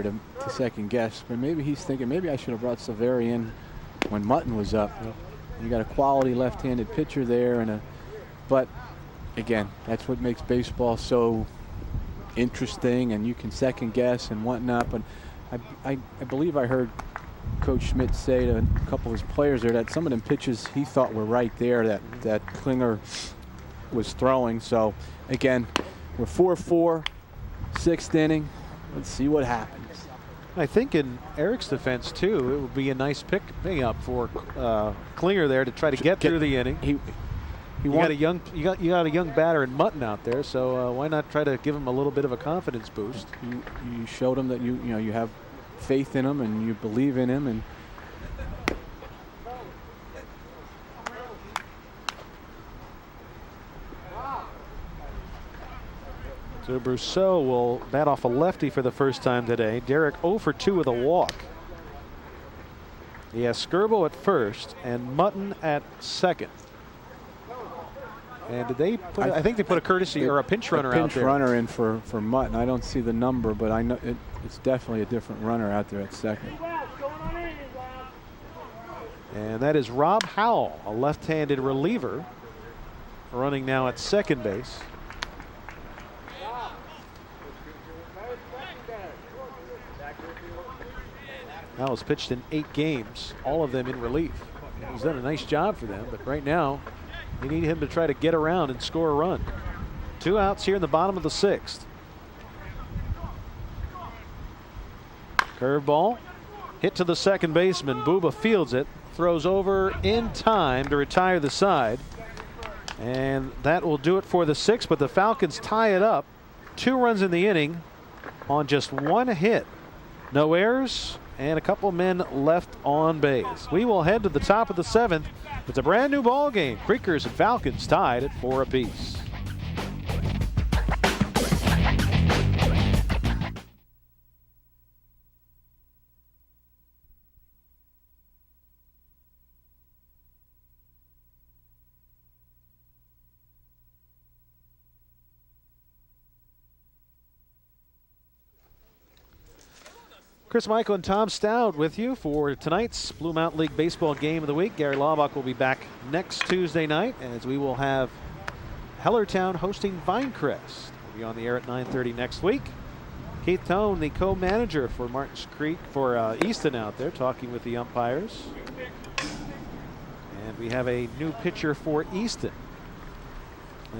to second guess, but maybe he's thinking maybe I should have brought Silveri in when Mutton was up. You got a quality left-handed pitcher there, but again, that's what makes baseball so interesting, and you can second guess and whatnot. But I believe I heard Coach Schmidt say to a couple of his players there that some of them pitches he thought were right there that Klinger was throwing. So again, we're 4-4, 6th inning. Let's see what happens. I think in Eric's defense too, it would be a nice pick up for Klinger there to try to get through the inning. You got a young batter in Mutton out there, so why not try to give him a little bit of a confidence boost? You showed him that you have faith in him and you believe in him, and so Brousseau will bat off a lefty for the first time today. Derek 0 for 2 with a walk. He has Skirbo at first and Mutton at second. And did they put? I think they put a courtesy or a pinch runner out there. Pinch runner in for Mutton. I don't see the number, but I know it's definitely a different runner out there at second. And that is Rob Howell, a left-handed reliever, running now at second base. Howell's pitched in 8 games, all of them in relief. He's done a nice job for them, but right now they need him to try to get around and score a run. 2 outs here in the bottom of the 6th. Curveball hit to the second baseman. Booba fields it, throws over in time to retire the side, and that will do it for the 6th. But the Falcons tie it up. 2 runs in the inning on just 1 hit. No errors and a couple men left on base. We will head to the top of the 7th. It's a brand new ball game. Creekers and Falcons tied at 4 apiece. Chris Michael and Tom Stout with you for tonight's Blue Mountain League Baseball Game of the Week. Gary Laubach will be back next Tuesday night, as we will have Hellertown hosting Vinecrest. We'll be on the air at 9:30 next week. Keith Tone, the co-manager for Martins Creek, for Easton out there, talking with the umpires. And we have a new pitcher for Easton,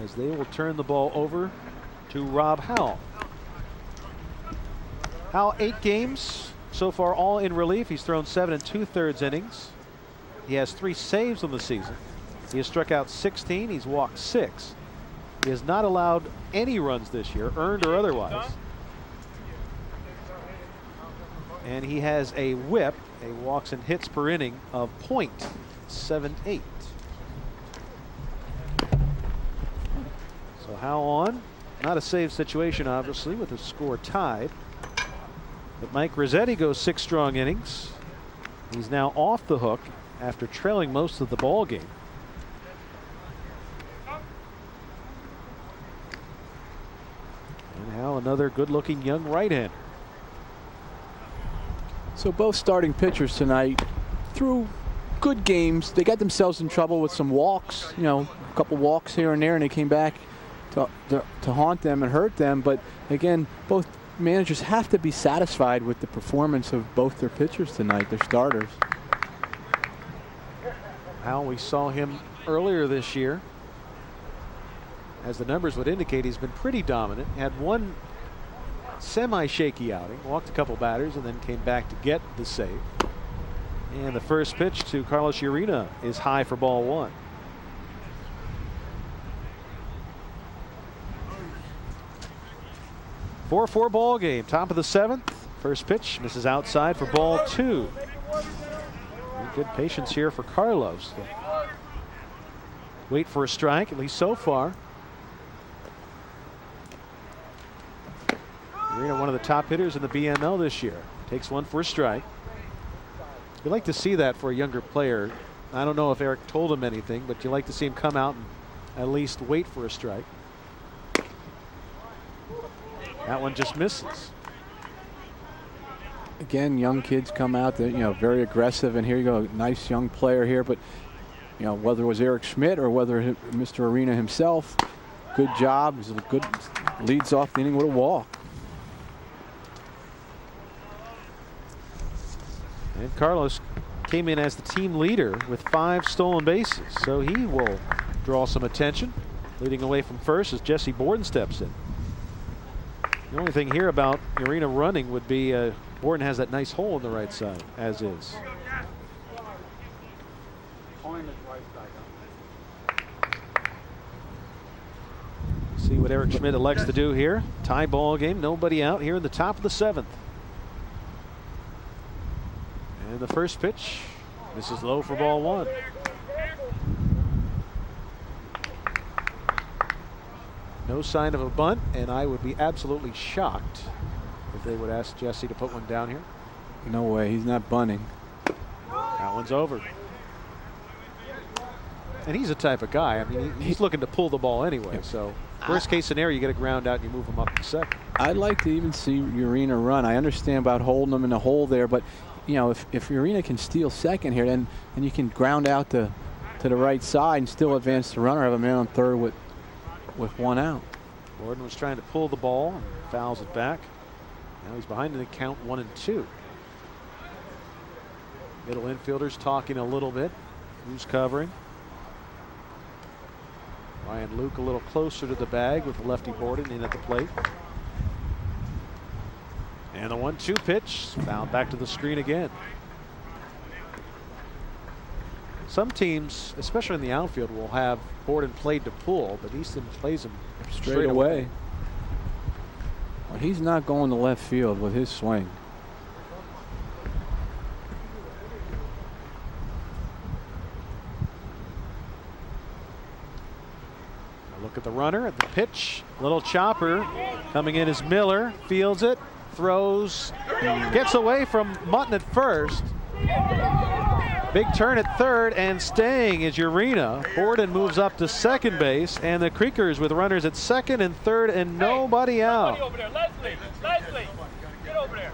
as they will turn the ball over to Rob Howell. Howell, 8 games so far, all in relief. He's thrown 7 2/3 innings. He has 3 saves on the season. He has struck out 16. He's walked 6. He has not allowed any runs this year, earned or otherwise. And he has a whip, a walks and hits per inning, of .78. So Howell on. Not a save situation, obviously, with the score tied. But Mike Rossetti goes 6 strong innings. He's now off the hook after trailing most of the ball game. And now another good-looking young right-hander. So both starting pitchers tonight threw good games. They got themselves in trouble with some walks, a couple walks here and there, and they came back to haunt them and hurt them. But again, both managers have to be satisfied with the performance of both their pitchers tonight, their starters. Howell, we saw him earlier this year. As the numbers would indicate, he's been pretty dominant. Had one semi-shaky outing, walked a couple batters, and then came back to get the save. And the first pitch to Carlos Urena is high for ball 1. Four ball game, top of the 7th. First pitch misses outside for ball 2. Good patience here for Carlos. Wait for a strike, at least so far. Urena, one of the top hitters in the BML this year, takes one for a strike. You like to see that for a younger player. I don't know if Eric told him anything, but you like to see him come out and at least wait for a strike. That one just misses. again, young kids come out that, very aggressive, and here you go, nice young player here, but whether it was Eric Schmidt or whether Mr. Arena himself, good job. He's a good leads off the inning with a walk. And Carlos came in as the team leader with 5 stolen bases, so he will draw some attention. Leading away from first as Jesse Borden steps in. The only thing here about Arena running would be Borden has that nice hole in the right side, as is. See what Eric Schmidt elects to do here. Tie ball game, nobody out here in the top of the 7th. And the first pitch, this is low for ball 1. No sign of a bunt, and I would be absolutely shocked if they would ask Jesse to put one down here. No way, he's not bunting. That one's over. And he's the type of guy, I mean, he's looking to pull the ball anyway, so worst case scenario, you get a ground out and you move him up to second. I'd like to even see Urena run. I understand about holding him in the hole there, but if Urena can steal second here, then you can ground out to the right side and still advance the runner, have a man on third with 1 out. Borden was trying to pull the ball and fouls it back. Now he's behind in the count 1-2. Middle infielders talking a little bit. Who's covering? Ryan Luke a little closer to the bag with the lefty Borden in at the plate. And the 1-2 pitch fouled back to the screen again. Some teams, especially in the outfield, will have Borden played to pull, but Easton plays him straight away. Well, he's not going to left field with his swing. Look at the runner, at the pitch. Little chopper coming in is Miller. Fields it, throws, gets away from Mutton at first. Big turn at third, and staying is Urena. Borden moves up to second base, and the Creekers with runners at second and third and nobody out. Over there. Leslie, get over there.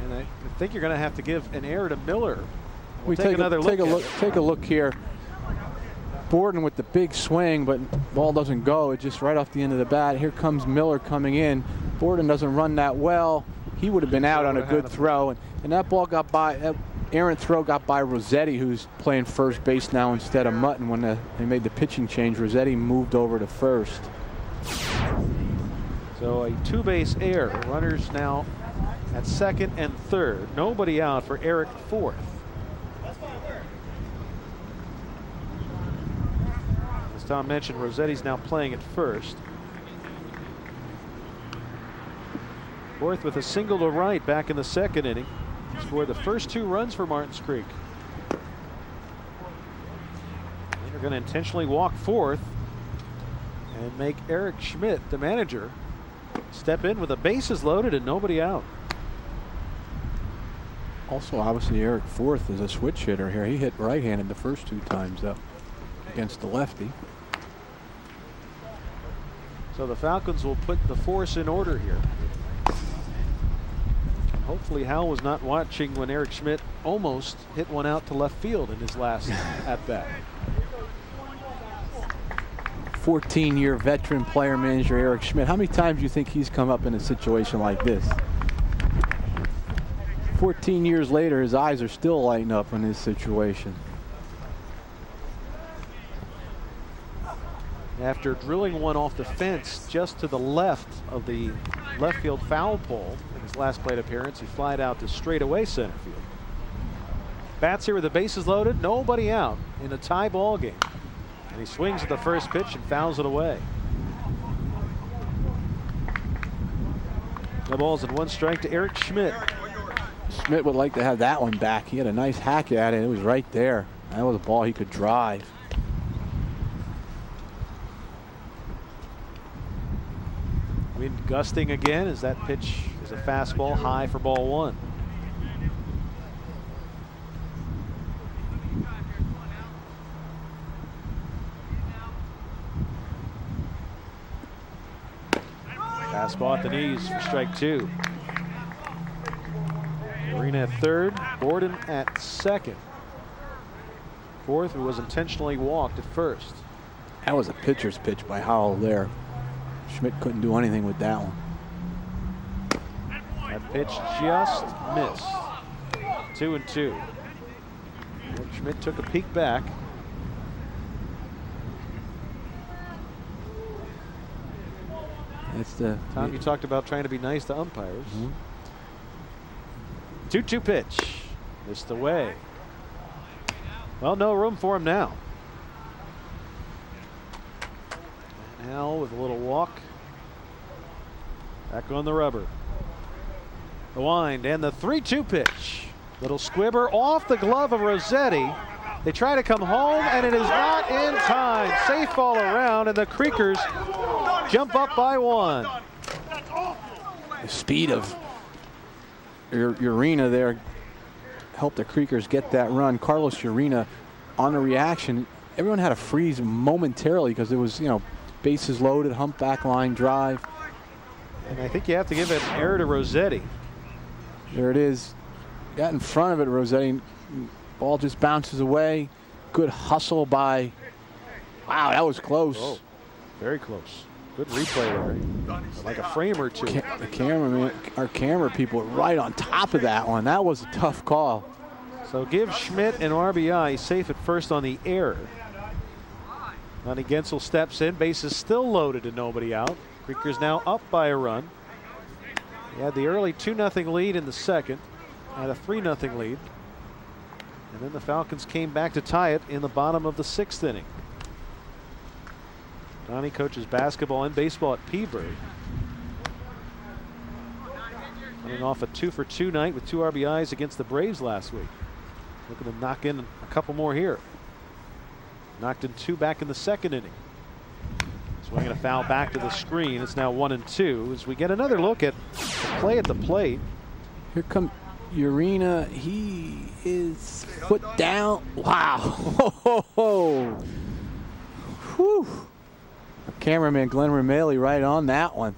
And I think you're going to have to give an error to Miller. We take another look. Take a look here. Borden with the big swing, but ball doesn't go. It's just right off the end of the bat. Here comes Miller coming in. Borden doesn't run that well. He would have been out on a good throw, and that ball got by. That errant throw got by Rossetti, who's playing first base now instead of Mutton. When they made the pitching change, Rossetti moved over to first. So a 2-base error. Runners now at second and third. Nobody out for Eric fourth. As Tom mentioned, Rossetti's now playing at first. Fourth with a single to right back in the second inning. He scored the first 2 runs for Martins Creek. They're going to intentionally walk fourth and make Eric Schmidt, the manager, step in with the bases loaded and nobody out. Also, obviously, Eric Fourth is a switch hitter here. He hit right-handed the first 2 times up against the lefty. So the Falcons will put the force in order here. Hopefully Hal was not watching when Eric Schmidt almost hit one out to left field in his last at-bat. 14-year veteran player manager Eric Schmidt. How many times do you think he's come up in a situation like this? 14 years later, his eyes are still lighting up in this situation. After drilling one off the fence just to the left of the left field foul pole in his last plate appearance, he flied out to straightaway center field. Bats here with the bases loaded, nobody out in a tie ball game. And he swings at the first pitch and fouls it away. No balls and 1 strike to Eric Schmidt. Schmidt would like to have that one back. He had a nice hack at it. It was right there. That was a ball he could drive. Wind gusting again as that pitch is a fastball high for ball 1. Fastball at the knees for strike 2. Arena at third, Borden at second. Fourth, who was intentionally walked at first. That was a pitcher's pitch by Howell there. Schmidt couldn't do anything with that one. That pitch just missed. 2-2. Schmidt took a peek back. That's the Tom, you talked about trying to be nice to umpires. 2-2 pitch. Missed away. Well, no room for him now. Now with a little walk. Back on the rubber. The wind and the 3-2 pitch. Little squibber off the glove of Rossetti. They try to come home and it is not in time. Safe ball around and the Creekers jump up by 1. The speed of Urena there helped the Creekers get that run. Carlos Urena on the reaction. Everyone had to freeze momentarily because it was, bases loaded, humpback line drive. And I think you have to give an error to Rossetti. There it is. Got in front of it, Rossetti. Ball just bounces away. Good hustle by. Wow, that was close. Oh, very close. Good replay there. Like a frame or two. The cameraman, our camera people were right on top of that one. That was a tough call. So give Schmidt an RBI, safe at first on the error. Lonnie Gensel steps in. Bases still loaded and nobody out. Creekers now up by a run. He had the early 2-0 lead in the second. Had a 3-0 lead. And then the Falcons came back to tie it in the bottom of the 6th inning. Donnie coaches basketball and baseball at Peaburg. Coming off a 2-for-2 night with 2 RBIs against the Braves last week. Looking to knock in a couple more here. Knocked in 2 back in the 2nd inning. Swinging a foul back to the screen. It's now 1-2 as we get another look at the play at the plate. Here comes Urena. He is foot down. Wow. Whoa. Whew. Our cameraman Glenn Romali right on that one.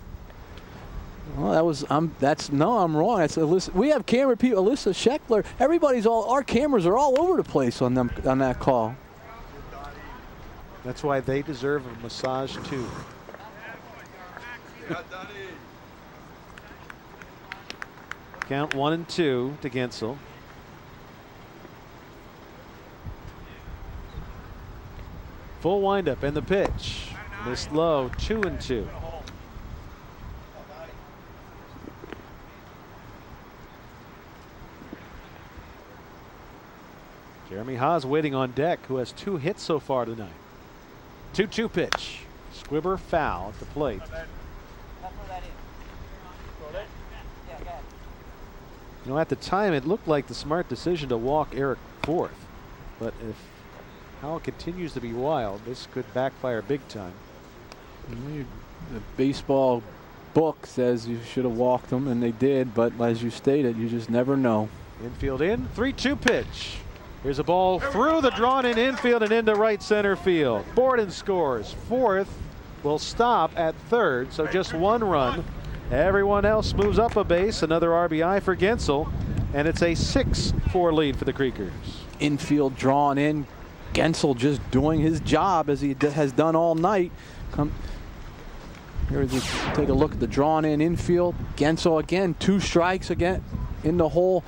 Well, that was I'm wrong. That's Alyssa. We have camera people. Alyssa Scheckler. Our cameras are all over the place on that call. That's why they deserve a massage too. Count 1-2 to Gensel. Full windup and the pitch. Missed low, 2-2. Jeremy Haas waiting on deck, who has 2 hits so far tonight. 2-2 pitch. Squibber foul at the plate. At the time it looked like the smart decision to walk Eric Forth, but if Howell continues to be wild, this could backfire big time. The baseball book says you should have walked them, and they did, but as you stated, you just never know. Infield in, 3-2 pitch. Here's a ball through the drawn-in infield and into right center field. Borden scores. Forth will stop at third, so just 1 run. Everyone else moves up a base. Another RBI for Gensel, and it's a 6-4 lead for the Creekers. Infield drawn in. Gensel just doing his job as he has done all night. Here, take a look at the drawn in infield. Gensel again, 2 strikes again in the hole.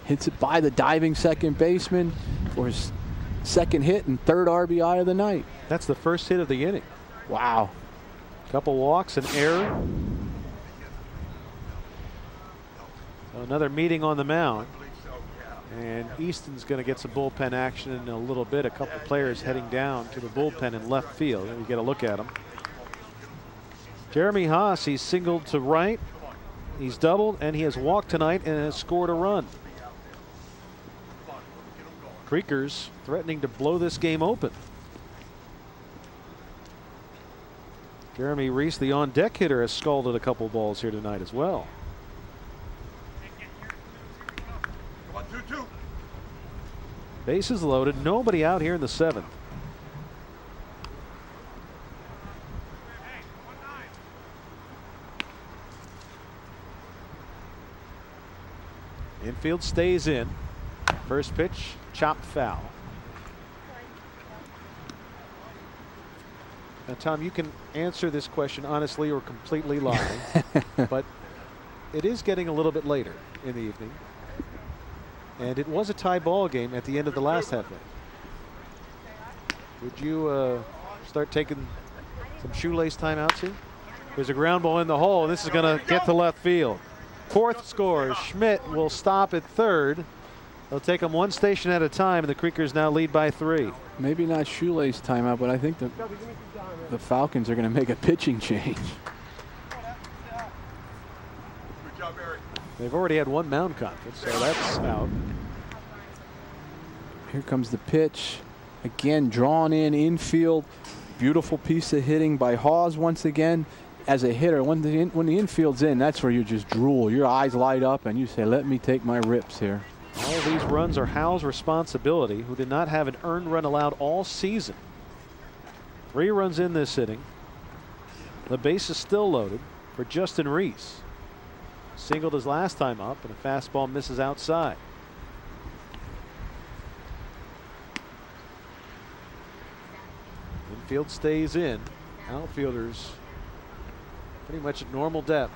Hits it by the diving second baseman for his 2nd hit and 3rd RBI of the night. That's the first hit of the inning. Wow. Couple walks, an error. So another meeting on the mound. And Easton's going to get some bullpen action in a little bit. A couple players heading down to the bullpen in left field. We get a look at them. Jeremy Haas, he's singled to right. He's doubled, and he has walked tonight and has scored a run. Creekers threatening to blow this game open. Jeremy Reese, the on-deck hitter, has scalded a couple balls here tonight as well. Bases loaded, nobody out here in the 7th. Infield stays in. First pitch, chopped foul. Now, Tom, you can answer this question honestly or completely lie, but it is getting a little bit later in the evening, and it was a tie ball game at the end of the last half inning. Would you start taking some shoelace timeouts here? There's a ground ball in the hole, and this is going to get to left field. Fourth scores. Schmidt will stop at third. They'll take them one station at a time, and the Creekers now lead by 3. Maybe not shoelace timeout, but I think the Falcons are going to make a pitching change. They've already had one mound conference, so that's out. Here comes the pitch. Again, drawn in infield. Beautiful piece of hitting by Hawes once again. As a hitter, when the infield's in, that's where you just drool. Your eyes light up and you say, let me take my rips here. All of these runs are Howell's responsibility, who did not have an earned run allowed all season. 3 runs in this inning. The base is still loaded for Justin Reese. Singled his last time up, and a fastball misses outside. Infield stays in. Outfielders pretty much at normal depth.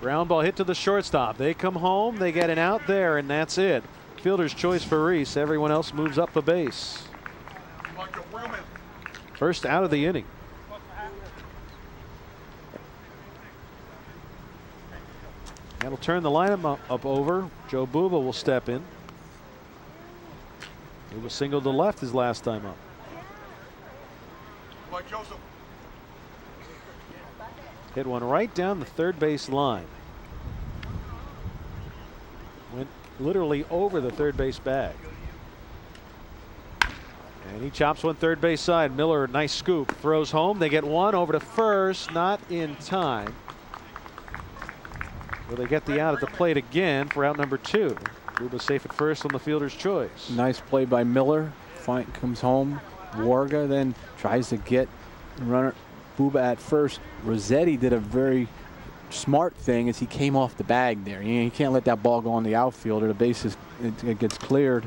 Ground ball hit to the shortstop. They come home, they get an out there, and that's it. Fielder's choice for Reese. Everyone else moves up the base. First out of the inning. That'll turn the lineup up over. Joe Buba will step in. He was singled to left his last time up. Hit one right down the third base line. Went literally over the third base bag. And he chops one third base side. Miller, nice scoop, throws home. They get one over to first, not in time. Will they get the out at the plate again for out number 2? Buba safe at first on the fielder's choice. Nice play by Miller. Fine, comes home. Warga then tries to get runner Buba at first. Rossetti did a very smart thing as he came off the bag there. You can't let that ball go on the outfielder. The base is, it gets cleared.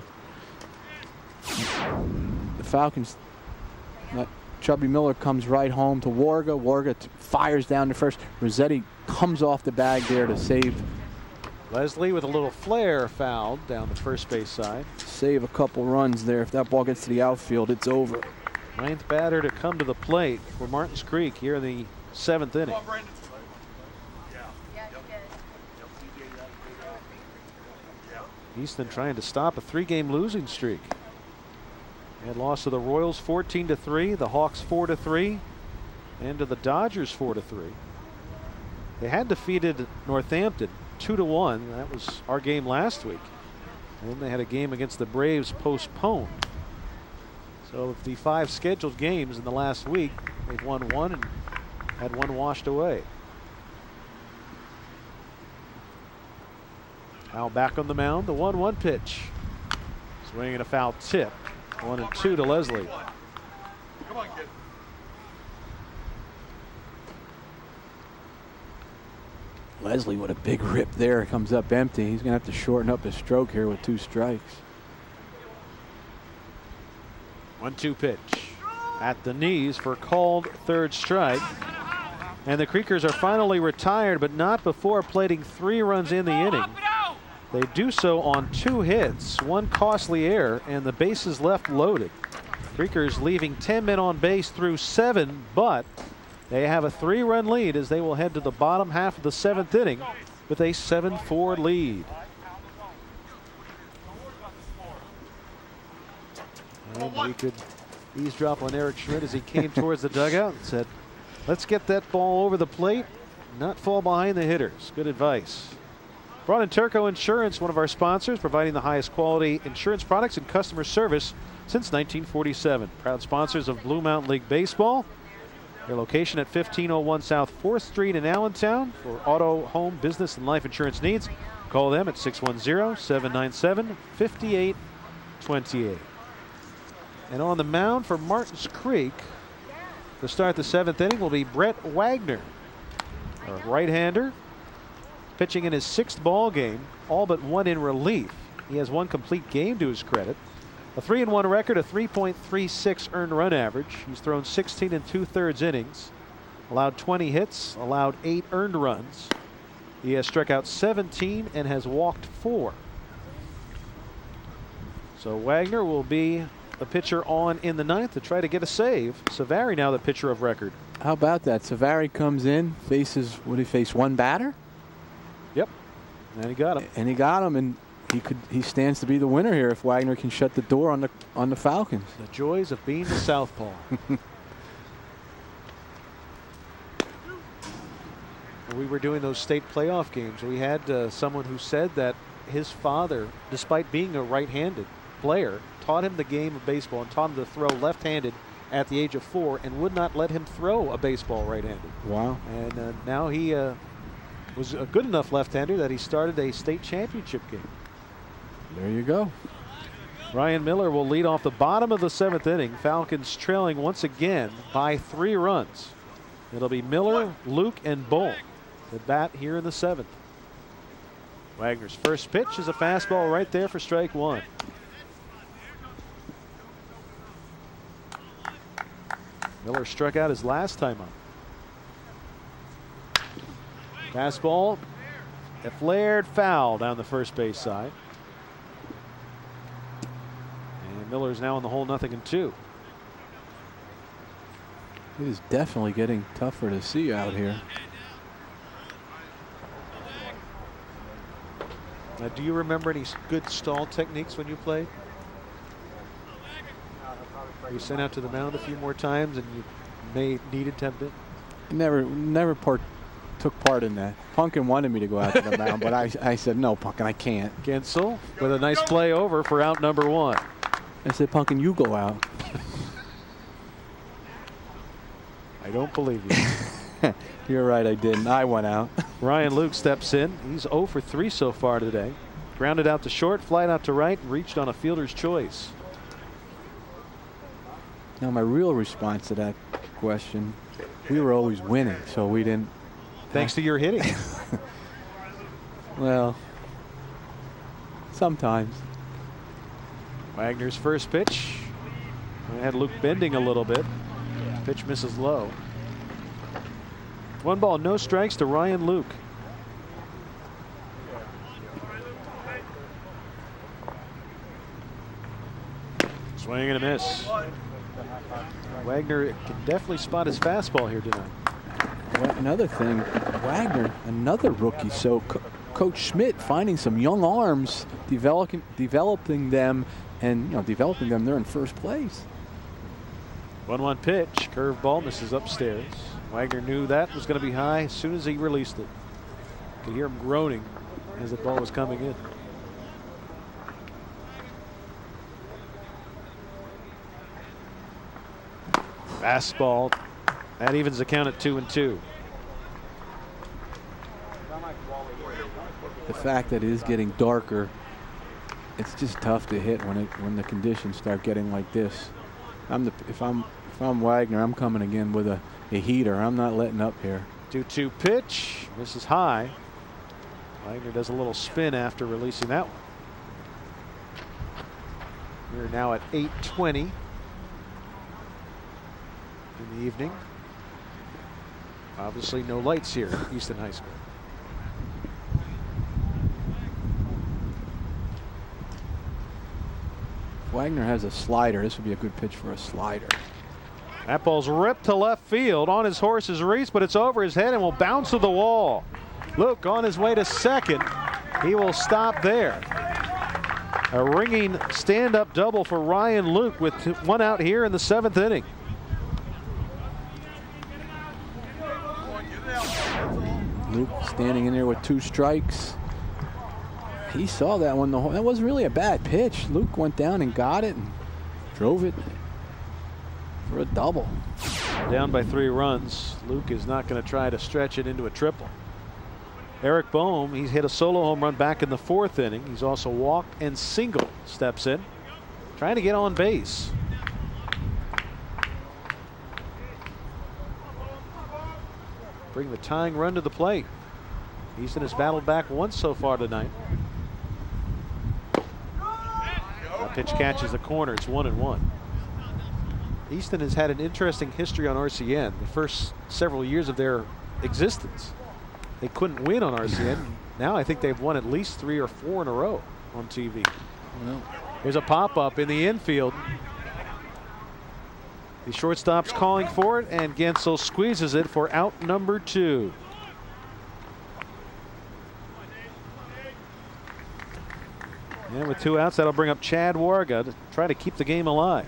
The Falcons, Chubby Miller comes right home to Warga. Warga fires down to first. Rossetti comes off the bag there to save. Leslie with a little flare fouled down the first base side. Save a couple runs there. If that ball gets to the outfield, it's over. 9th batter to come to the plate for Martins Creek here in the 7th inning. Easton trying to stop a 3-game losing streak. They had lost to the Royals 14-3, the Hawks 4-3, and to the Dodgers 4-3. They had defeated Northampton 2-1. That was our game last week. And then they had a game against the Braves postponed. So of the 5 scheduled games in the last week, they've won 1 and had 1 washed away. Now back on the mound, the 1-1 pitch. Swinging a foul tip. 1-2 to Leslie. Come on, kid. Leslie with a big rip there. Comes up empty. He's going to have to shorten up his stroke here with 2 strikes. 1-2 pitch at the knees for called third strike. And the Creekers are finally retired, but not before plating 3 runs in the inning. They do so on 2 hits, 1 costly error, and the bases left loaded. Creekers leaving 10 men on base through 7, but they have a 3-run lead as they will head to the bottom half of the 7th inning with a 7-4 lead. And we could eavesdrop on Eric Schmidt as he came towards the dugout and said, let's get that ball over the plate, not fall behind the hitters. Good advice. Brought in Turco Insurance, one of our sponsors, providing the highest quality insurance products and customer service since 1947. Proud sponsors of Blue Mountain League Baseball. Their location at 1501 South 4th Street in Allentown. For auto, home, business, and life insurance needs, call them at 610-797-5828. And on the mound for Martins Creek to start the 7th inning will be Brett Wagner, a right-hander. pitching in his 6th ball game, all but one in relief. He has one complete game to his credit. A 3-1 record, a 3.36 earned run average. He's thrown 16 2/3 innings, allowed 20 hits, allowed 8 earned runs. He has struck out 17 and has walked 4. So Wagner will be the pitcher on in the 9th to try to get a save. Savary now the pitcher of record. How about that? Savary comes in, faces, what did he face, one batter? Yep. And he got him. And he got him, and he stands to be the winner here if Wagner can shut the door on the Falcons. The joys of being the southpaw. We were doing those state playoff games. We had someone who said that his father, despite being a right-handed player, taught him the game of baseball and taught him to throw left-handed at the age of 4 and would not let him throw a baseball right-handed. Wow. And now he was a good enough left-hander that he started a state championship game. There you go. Ryan Miller will lead off the bottom of the 7th inning. Falcons trailing once again by 3 runs. It'll be Miller, Luke, and Bohm at bat here in the 7th. Wagner's first pitch is a fastball right there for strike 1. Miller struck out his last time up. Fastball, a flared foul down the first base side. And Miller's now in the hole, 0-2. It is definitely getting tougher to see out here. Now, do you remember any good stall techniques when you played? You sent out to the mound a few more times and you needed to. Never took part in that. Punkin wanted me to go out to the mound, but I said, no, Punkin, I can't. Gensel with a nice play over for out number 1. I said, Punkin, you go out. I don't believe you. You're right, I didn't. I went out. Ryan Luke steps in. He's 0 for 3 so far today. Grounded out to short, flied out to right, and reached on a fielder's choice. Now, my real response to that question, we were always winning, so we didn't. Thanks to your hitting. Well, sometimes. Wagner's first pitch. I had Luke bending a little bit. Pitch misses low. 1 ball, no strikes to Ryan Luke. Swing and a miss. Wagner can definitely spot his fastball here tonight. Well, another thing, Wagner, another rookie. So Coach Schmidt finding some young arms, developing them, and developing them there in first place. 1-1 pitch, curveball misses upstairs. Wagner knew that was going to be high as soon as he released it. Could hear him groaning as the ball was coming in. Fastball. That evens the count at 2-2. The fact that it is getting darker, it's just tough to hit when the conditions start getting like this. If I'm Wagner, I'm coming again with a heater. I'm not letting up here. 2-2 pitch. This is high. Wagner does a little spin after releasing that one. We're now at 8:20 in the evening. Obviously no lights here at Easton High School. Wagner has a slider. This would be a good pitch for a slider. That ball's ripped to left field on his horse's race, but it's over his head and will bounce to the wall. Luke on his way to second. He will stop there. A ringing stand-up double for Ryan Luke with 1 out here in the 7th inning. Luke standing in there with 2 strikes. He saw that one. That wasn't really a bad pitch. Luke went down and got it and drove it for a double. Down by 3 runs. Luke is not going to try to stretch it into a triple. Eric Bohm, he's hit a solo home run back in the 4th inning. He's also walked and singled. Steps in, trying to get on base. Bring the tying run to the plate. Easton has battled back once so far tonight. That pitch catches the corner. It's 1-1. Easton has had an interesting history on RCN. The first several years of their existence, they couldn't win on RCN. Now I think they've won at least 3 or 4 in a row on TV. Well, here's a pop-up in the infield. The shortstop's calling for it, and Gensel squeezes it for out number 2. And with 2 outs, that'll bring up Chad Warga to try to keep the game alive.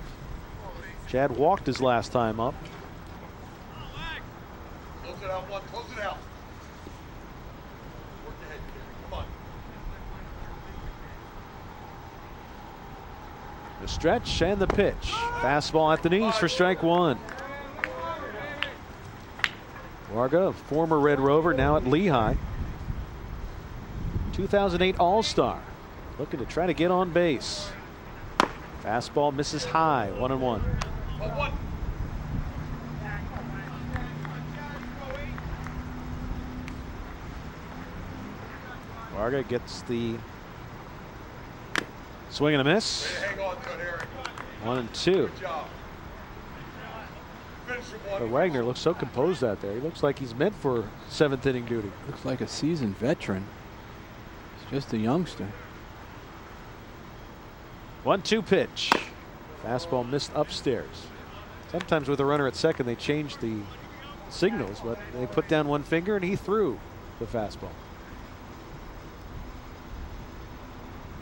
Chad walked his last time up. Close it out, one. Close it out. Work ahead, come on. The stretch and the pitch. Fastball at the knees for strike 1. Warga, former Red Rover, now at Lehigh. 2008 All-Star. Looking to try to get on base. Fastball misses high, 1-1. Warga gets the swing and a miss. 1-2. But Wagner looks so composed out there. He looks like he's meant for 7th inning duty. looks like a seasoned veteran. He's just a youngster. 1-2 pitch. Fastball missed upstairs. Sometimes with a runner at second, they change the signals, but they put down one finger and he threw the fastball.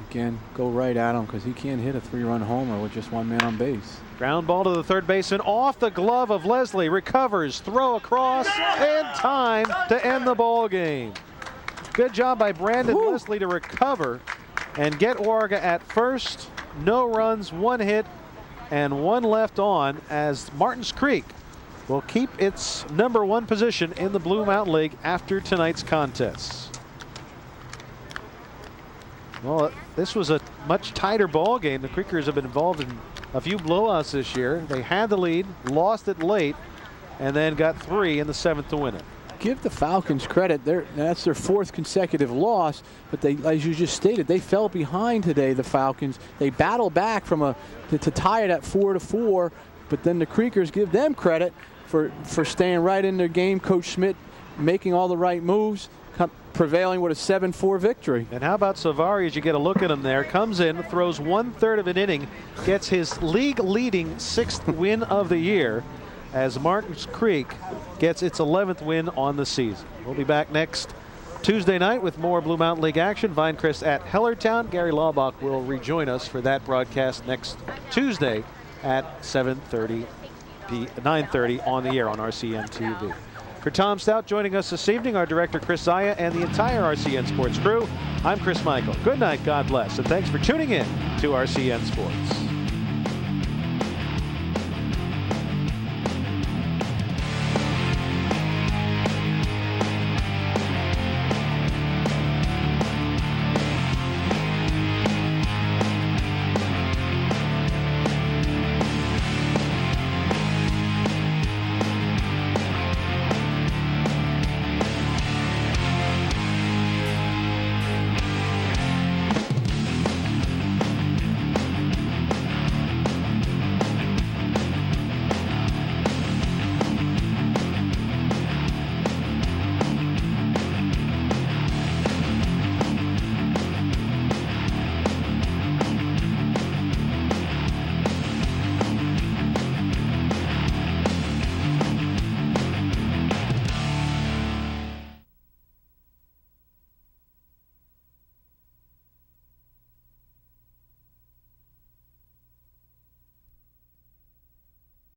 Again, go right at him because he can't hit a 3-run homer with just 1 man on base. Ground ball to the third baseman, off the glove of Leslie, recovers, throw across, and time to end the ball game. Good job by Brandon Leslie to recover and get Warga at first. No runs, 1 hit, and 1 left on, as Martins Creek will keep its #1 position in the Blue Mountain League after tonight's contests. Well, this was a much tighter ball game. The Creekers have been involved in a few blowouts this year. They had the lead, lost it late, and then got 3 in the 7th to win it. Give the Falcons credit. That's their 4th consecutive loss, but they, as you just stated, they fell behind today, the Falcons. They battled back from to tie it at 4-4, but then the Creekers give them credit for staying right in their game. Coach Schmidt making all the right moves, prevailing with a 7-4 victory. And how about Savari as you get a look at him there? Comes in, throws 1/3 of an inning, gets his league-leading 6th win of the year, as Martins Creek gets its 11th win on the season. We'll be back next Tuesday night with more Blue Mountain League action. Vinecrest at Hellertown. Gary Laubach will rejoin us for that broadcast next Tuesday at 9:30 on the air on RCN TV. For Tom Stout joining us this evening, our director Chris Zaya, and the entire RCN Sports crew, I'm Chris Michael. Good night, God bless, and thanks for tuning in to RCN Sports.